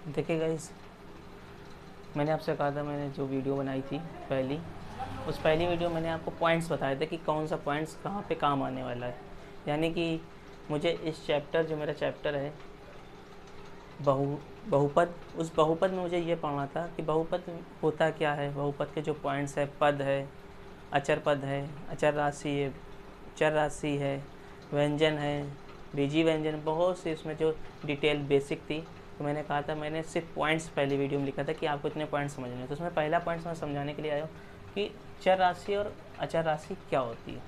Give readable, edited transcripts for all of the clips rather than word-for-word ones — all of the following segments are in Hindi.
देखिए गाइस, मैंने आपसे कहा था, मैंने जो वीडियो बनाई थी उस पहली वीडियो मैंने आपको पॉइंट्स बताए थे कि कौन सा पॉइंट्स कहाँ पे काम आने वाला है। यानी कि मुझे इस चैप्टर, जो मेरा चैप्टर है बहुपद, उस बहुपद में मुझे ये पढ़ना था कि बहुपद होता क्या है, बहुपद के जो पॉइंट्स है, पद है, अचर राशि है, चर राशि है, व्यंजन है, बीजी व्यंजन, बहुत सी इसमें जो डिटेल बेसिक थी। तो मैंने कहा था, मैंने सिर्फ पॉइंट्स पहली वीडियो में लिखा था कि आपको इतने पॉइंट्स समझने हैं। तो उसमें पहला पॉइंट्स मैं समझाने के लिए आया हूँ कि चर राशि और अचर राशि क्या होती है,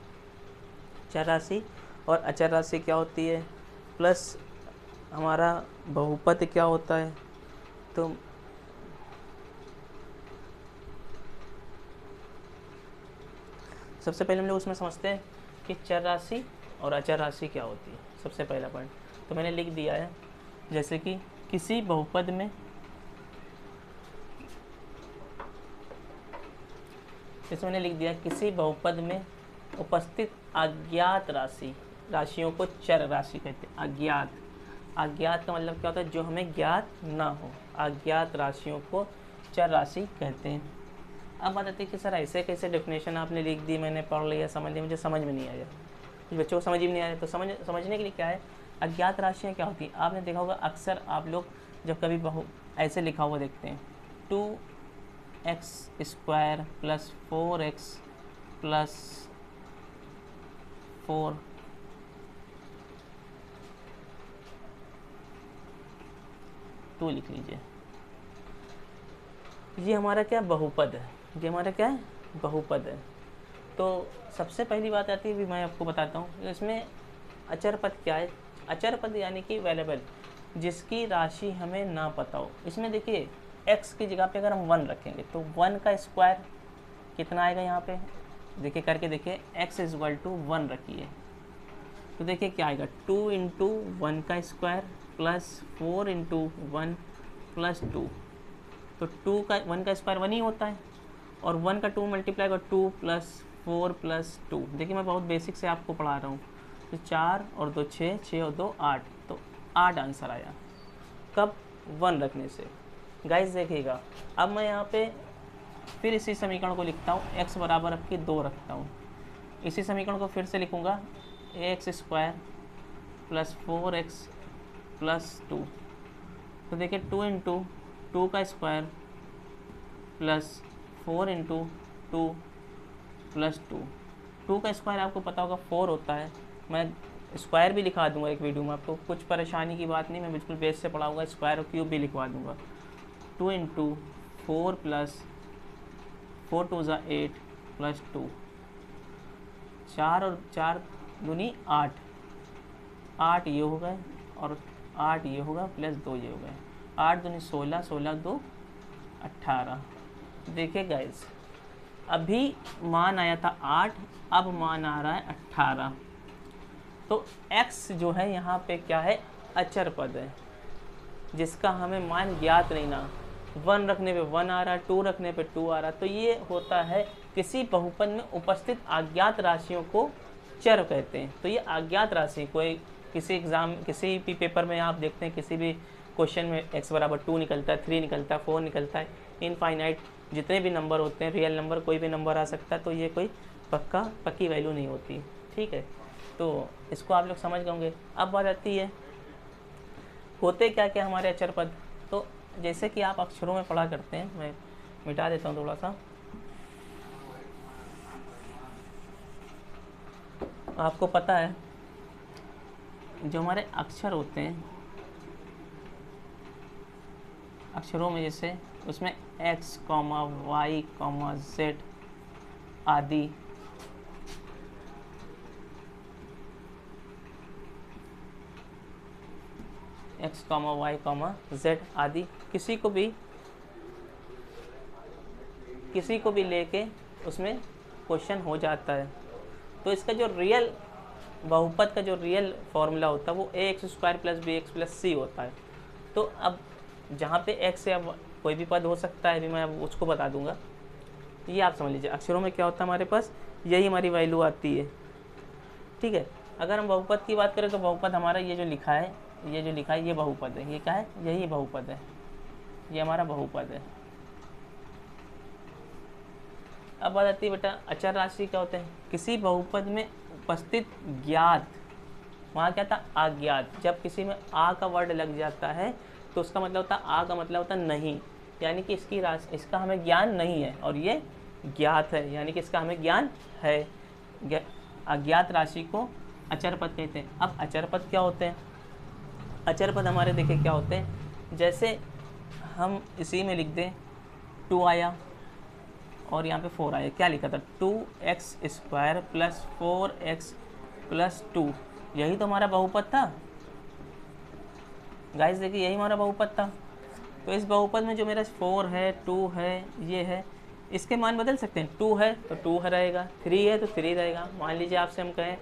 चर राशि और अचर राशि क्या होती है, प्लस हमारा बहुपद क्या होता है। तो सबसे पहले हम लोग उसमें समझते हैं कि चर राशि और अचर राशि क्या होती है। सबसे पहला पॉइंट तो मैंने लिख दिया है, जैसे कि किसी बहुपद में इसमें मैंने लिख दिया, किसी बहुपद में उपस्थित अज्ञात राशियों को चर राशि कहते हैं। अज्ञात का मतलब क्या होता है, जो हमें ज्ञात ना हो, अज्ञात राशियों को चर राशि कहते हैं। अब बात आती है कि सर ऐसे कैसे डेफिनेशन आपने लिख दी, मैंने पढ़ लिया, समझ लिया, मुझे समझ में नहीं आया, कुछ बच्चों को समझ ही नहीं आया। तो समझने के लिए क्या है, अज्ञात राशियाँ क्या होती हैं। आपने देखा होगा अक्सर आप लोग जब कभी ऐसे लिखा हुआ देखते हैं, 2x² + 4x + 4 2 लिख लीजिए। ये हमारा क्या बहुपद है, ये हमारा क्या है, बहुपद है। तो सबसे पहली बात आती है, भी मैं आपको बताता हूँ इसमें अचर पद क्या है। अचर पद यानी कि वेरिएबल, जिसकी राशि हमें ना पता हो। इसमें देखिए x की जगह पे अगर हम 1 रखेंगे तो 1 का स्क्वायर कितना आएगा यहाँ पे, देखिए करके देखिए, x = 1 रखिए तो देखिए क्या आएगा, 2 × 1 का स्क्वायर + 4 × 1 + 2। तो 1 का स्क्वायर 1 ही होता है, और 1 का 2 मल्टीप्लाई का 2 + 4 + 2। देखिए मैं बहुत बेसिक से आपको पढ़ा रहा हूँ। तो 4 और 2 6, 6 और 2 8, तो 8 आंसर आया। कब, 1 रखने से। गाइस देखिएगा, अब मैं यहाँ पे फिर इसी समीकरण को लिखता हूँ, x बराबर आपकी 2 रखता हूँ। इसी समीकरण को फिर से लिखूँगा, ax² + 4x + 2। तो देखिए 2 × 2 का स्क्वायर + 4 × 2 + 2। 2 का स्क्वायर आपको पता होगा 4 होता है। मैं स्क्वायर भी लिखा दूंगा एक वीडियो में, आपको कुछ परेशानी की बात नहीं, मैं बिल्कुल बेस से पढ़ाऊँगा, स्क्वायर और क्यूब भी लिखवा दूंगा। 2 × 4 + 4 × 2 = 8 + 2, 4 और 4 दूनी 8, 8 ये हो गए और 8 ये होगा + 2 ये हो गए, 8 दूनी 16, 16 2 18। देखिए गाइस, अभी मान आया था 8, अब मान आ रहा है 18। तो x जो है यहाँ पे क्या है, अचर पद है, जिसका हमें मान ज्ञात नहीं ना। 1 रखने पे 1 आ रहा है, 2 रखने पे 2 आ रहा है। तो ये होता है किसी बहुपद में उपस्थित अज्ञात राशियों को चर कहते हैं। तो ये अज्ञात राशि, कोई किसी एग्जाम, किसी भी पेपर में आप देखते हैं, किसी भी क्वेश्चन में x = 2 निकलता है, 3 निकलता है, 4 निकलता है, इनफाइनाइट जितने भी नंबर होते हैं, रियल नंबर कोई भी नंबर आ सकता है। तो ये कोई पक्की वैल्यू नहीं होती, ठीक है। तो इसको आप लोग समझ गए होंगे। अब बात आती है, होते क्या क्या हमारे अचर पद। तो जैसे कि आप अक्षरों में पढ़ा करते हैं, मैं मिटा देता हूँ थोड़ा सा। आपको पता है जो हमारे अक्षर होते हैं, अक्षरों में जैसे उसमें x, y, z आदि, x, y, z आदि किसी को भी लेके उसमें क्वेश्चन हो जाता है। तो इसका जो रियल बहुपद का जो रियल फॉर्मूला होता है वो ax² + bx + c होता है। तो अब जहाँ पे x या कोई भी पद हो सकता है, अभी मैं उसको बता दूंगा। ये आप समझ लीजिए, अक्षरों में क्या होता है हमारे पास, यही हमारी वैल्यू आती है, ठीक है। अगर हम बहुपद की बात करें तो बहुपद हमारा ये जो लिखा है, ये बहुपद है। ये क्या है, यही बहुपद है, ये हमारा बहुपद है। अब बात आती है बेटा अचर राशि क्या होते हैं। किसी बहुपद में उपस्थित ज्ञात, वहाँ क्या था अज्ञात, जब किसी में आ का वर्ड लग जाता है तो उसका मतलब होता है, आ का मतलब होता है नहीं, यानी कि इसकी राशि, इसका हमें ज्ञान नहीं है, और ये ज्ञात है यानी कि इसका हमें ज्ञान है। अज्ञात राशि को अचर पद कहते हैं। अब अचर पद क्या होते हैं। अचर पद हमारे देखिए क्या होते हैं, जैसे हम इसी में लिख दें 2 आया और यहाँ पे 4 आया, क्या लिखा था 2x² + 4x + 2, यही तो हमारा बहुपद था गाइस। देखिए यही हमारा बहुपद था। तो इस बहुपद में जो मेरा 4 है 2 है ये है, इसके मान बदल सकते हैं। 2 है तो 2 रहेगा, 3 है तो 3 रहेगा। मान लीजिए आपसे हम कहें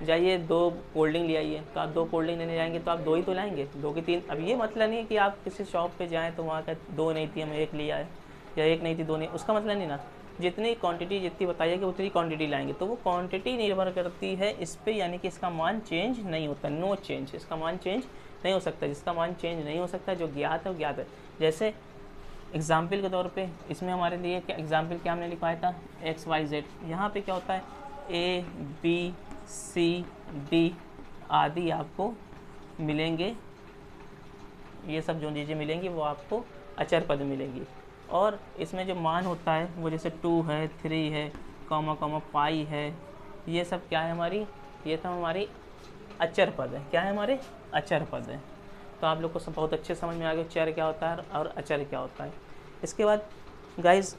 जाइए 2 कोल्ड ड्रिंक ले आइए, तो आप 2 कोल्ड ड्रिंक लेने जाएंगे तो आप 2 ही तो लाएंगे, 2 की 3। अब ये मतलब नहीं है कि आप किसी शॉप पे जाएं तो वहाँ का 2 नहीं थी हम 1 लिया है, या 1 नहीं थी 2 नहीं, उसका मतलब नहीं ना। जितनी क्वांटिटी जितनी बताइएगा उतनी क्वांटिटी लाएंगे। तो वो क्वांटिटी निर्भर करती है इस पर, यानी कि इसका मान चेंज नहीं होता, नो चेंज, इसका मान चेंज नहीं हो सकता। जिसका मान चेंज नहीं हो सकता, जो ज्ञात है वो ज्ञात है। जैसे एग्जाम्पल के तौर पे इसमें हमारे लिए क्या एग्जाम्पल क्या हमने लिखवाया था XYZ, यहाँ पे क्या होता है A B C D आदि आपको मिलेंगे, ये सब जो चीज़ें मिलेंगी वो आपको अचर पद मिलेंगी। और इसमें जो मान होता है वो जैसे 2 है 3 है कॉमा कॉमा पाई है, ये सब क्या है हमारी, ये सब हमारी अचर पद है। क्या है हमारे अचर पद है। तो आप लोग को सब बहुत अच्छे समझ में आ गया चर क्या होता है और अचर क्या होता है। इसके बाद गाइज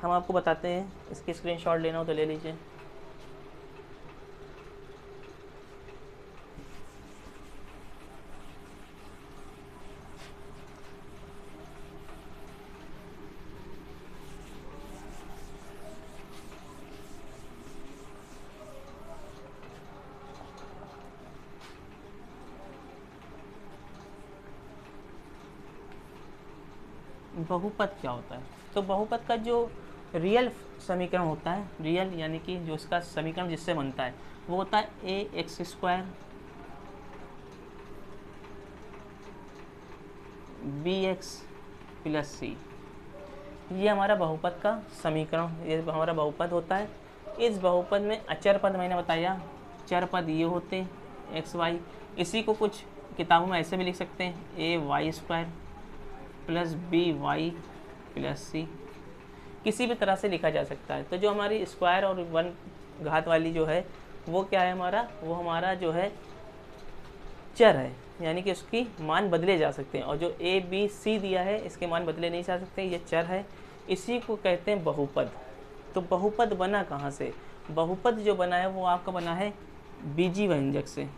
हम आपको बताते हैं, इसकी स्क्रीनशॉट लेना हो तो ले लीजिए। बहुपद क्या होता है। तो बहुपद का जो रियल समीकरण होता है, रियल यानी कि जो इसका समीकरण जिससे बनता है वो होता है ax² bx + c। ये हमारा बहुपद का समीकरण, ये हमारा बहुपद होता है। इस बहुपद में अचर पद मैंने बताया, चर पद ये होते हैं xy। इसी को कुछ किताबों में ऐसे भी लिख सकते हैं ay² + by + c, किसी भी तरह से लिखा जा सकता है। तो जो हमारी स्क्वायर और 1 घात वाली जो है वो क्या है हमारा, वो हमारा जो है चर है, यानी कि उसकी मान बदले जा सकते हैं। और जो a b c दिया है इसके मान बदले नहीं जा सकते, ये चर है, इसी को कहते हैं बहुपद। तो बहुपद बना कहाँ से, बहुपद जो बना है वो आपका बना है बीजी व्यंजक से।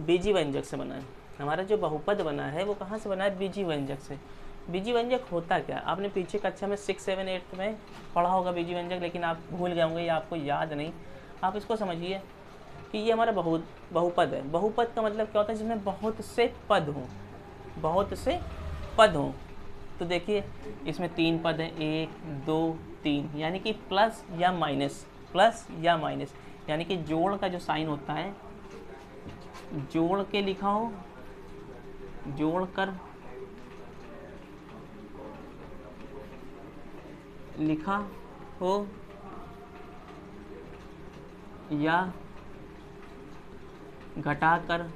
बीजी व्यंजक से बना है हमारा जो बहुपद बना है, वो कहाँ से बना है, बीजी व्यंजक से। बीजी व्यंजक होता क्या, आपने पीछे कक्षा में 6, 7, 8 में पढ़ा होगा बीजी व्यंजक, लेकिन आप भूल गए होंगे या आपको याद नहीं। आप इसको समझिए कि ये हमारा बहुपद है। बहुपद का मतलब क्या होता है, जिसमें बहुत से पद हों, बहुत से पद हों। तो देखिए इसमें 3 पद हैं, 1 2 3, यानी कि प्लस या माइनस, प्लस या माइनस, यानी कि जोड़ का जो साइन होता है, जोड़ के लिखा हो, जोड़ कर लिखा हो या घटाकर